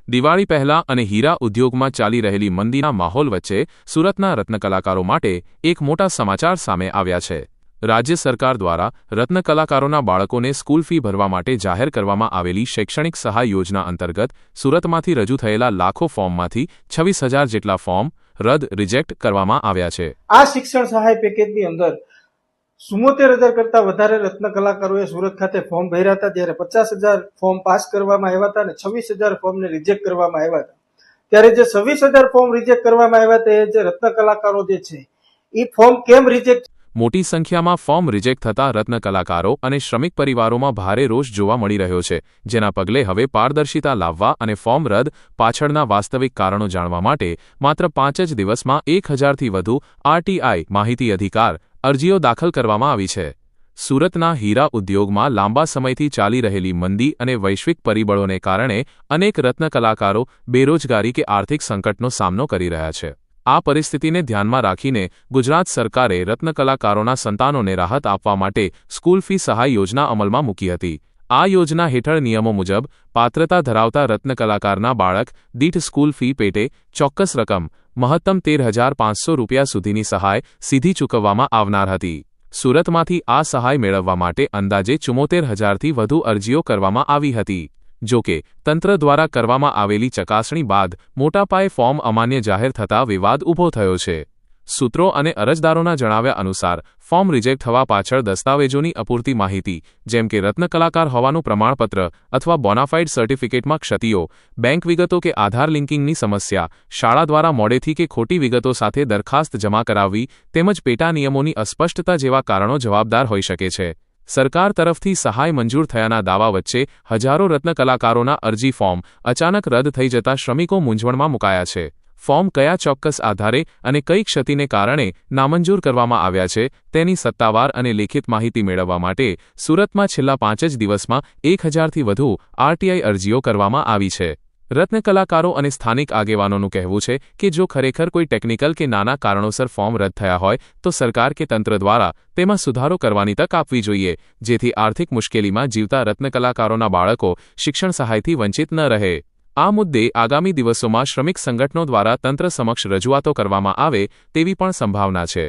દિવાળી પહેલા અને હીરા ઉદ્યોગમાં ચાલી રહેલી મંદીના માહોલ વચ્ચે સુરતના રત્નકલાકારો માટે એક મોટા સમાચાર સામે આવ્યા છે। રાજ્ય સરકાર દ્વારા રત્નકલાકારોના બાળકોને સ્કૂલ ફી ભરવા માટે જાહેર કરવામાં આવેલી શૈક્ષણિક સહાય યોજના અંતર્ગત સુરતમાંથી રજૂ થયેલા લાખો ફોર્મમાંથી 26,000 જેટલા ફોર્મ રિજેક્ટ કરવામાં આવ્યા છે। આ શિક્ષણ સહાય પેકેજની અંદર 74,000 કરતા વધારે રત્નકલાકારોએ સુરત ખાતે ફોર્મ ભર્યા હતા, ત્યારે 50,000 ફોર્મ પાસ કરવામાં આવ્યા હતા અને 26,000 ફોર્મને રિજેક્ટ કરવામાં આવ્યા હતા। ત્યારે જે 26,000 ફોર્મ રિજેક્ટ કરવામાં આવ્યા હતા, એ જે રત્નકલાકારો જે છે એ ફોર્મ કેમ રિજેક્ટ? મોટી સંખ્યામાં ફોર્મ રિજેક્ટ થતા રત્નકલાકારો અને શ્રમિક પરિવારોમાં ભારે રોષ જોવા મળી રહ્યો છે, જેના પગલે હવે પારદર્શિતા લાવવા અને ફોર્મ રદ પાછળના વાસ્તવિક કારણો જાણવા માટે માત્ર 5 જ દિવસમાં 1,000થી વધુ આરટીઆઈ માહિતી અધિકાર અરજીઓ દાખલ કરવામાં આવી છે। સુરતના હીરા ઉદ્યોગમાં લાંબા સમયથી ચાલી રહેલી મંદી અને વૈશ્વિક પરિબળોને કારણે અનેક રત્નકલાકારો બેરોજગારી કે આર્થિક સંકટનો સામનો કરી રહ્યા છે। આ પરિસ્થિતિને ધ્યાનમાં રાખીને ગુજરાત સરકારે રત્નકલાકારોના સંતાનોને રાહત આપવા માટે સ્કૂલ ફી સહાય યોજના અમલમાં મૂકી હતી। આ યોજના હેઠળ નિયમો મુજબ પાત્રતા ધરાવતા રત્નકલાકારના બાળક દીઠ સ્કૂલ ફી પેટે ચોક્કસ રકમ મહત્તમ 13,500 રૂપિયા સુધીની સહાય સીધી ચૂકવવામાં આવનાર હતી। સુરતમાંથી આ સહાય મેળવવા માટે અંદાજે 74,000થી વધુ અરજીઓ કરવામાં આવી હતી। જો કે તંત્ર દ્વારા કરવામાં આવેલી ચકાસણી બાદ મોટા પાયે ફોર્મ અમાન્ય જાહેર થતાં વિવાદ ઊભો થયો છે। સૂત્રો અને અરજદારોના જણાવ્યા અનુસાર ફોર્મ રિજેક્ટ થવા પાછળ દસ્તાવેજોની અપૂરતી માહિતી, જેમ કે રત્નકલાકાર હોવાનું પ્રમાણપત્ર અથવા બોનાફાઇડ સર્ટિફિકેટમાં ક્ષતિઓ, બેંક વિગતો કે આધાર લિંકિંગની સમસ્યા, શાળા દ્વારા મોડેથી કે ખોટી વિગતો સાથે દરખાસ્ત જમા કરાવવી તેમજ પેટા નિયમોની અસ્પષ્ટતા જેવા કારણો જવાબદાર હોઈ શકે છે। સરકાર તરફથી સહાય મંજૂર થયાના દાવા વચ્ચે હજારો રત્નકલાકારોના અરજી ફોર્મ અચાનક રદ થઈ જતા શ્રમિકો મૂંઝવણમાં મુકાયા છે। ફોર્મ કયા ચોક્કસ આધારે અને કઈ ક્ષતિને કારણે નામંજૂર કરવામાં આવ્યા છે તેની સત્તાવાર અને લેખિત માહિતી મેળવવા માટે સુરતમાં છેલ્લા 5 જ દિવસમાં 1,000થી વધુ આરટીઆઈ અરજીઓ કરવામાં આવી છે। રત્નકલાકારો અને સ્થાનિક આગેવાનોનું કહેવું છે કે જો ખરેખર કોઈ ટેકનિકલ કે નાના કારણોસર ફોર્મ રદ થયા હોય તો સરકાર કે તંત્ર દ્વારા તેમાં સુધારો કરવાની તક આપવી જોઈએ, જેથી આર્થિક મુશ્કેલીમાં જીવતા રત્નકલાકારોના બાળકો શિક્ષણ સહાયથી વંચિત ન રહે। આ મુદ્દે આગામી દિવસોમાં શ્રમિક સંગઠનો દ્વારા તંત્ર સમક્ષ રજૂઆતો કરવામાં આવે તેવી પણ સંભાવના છે।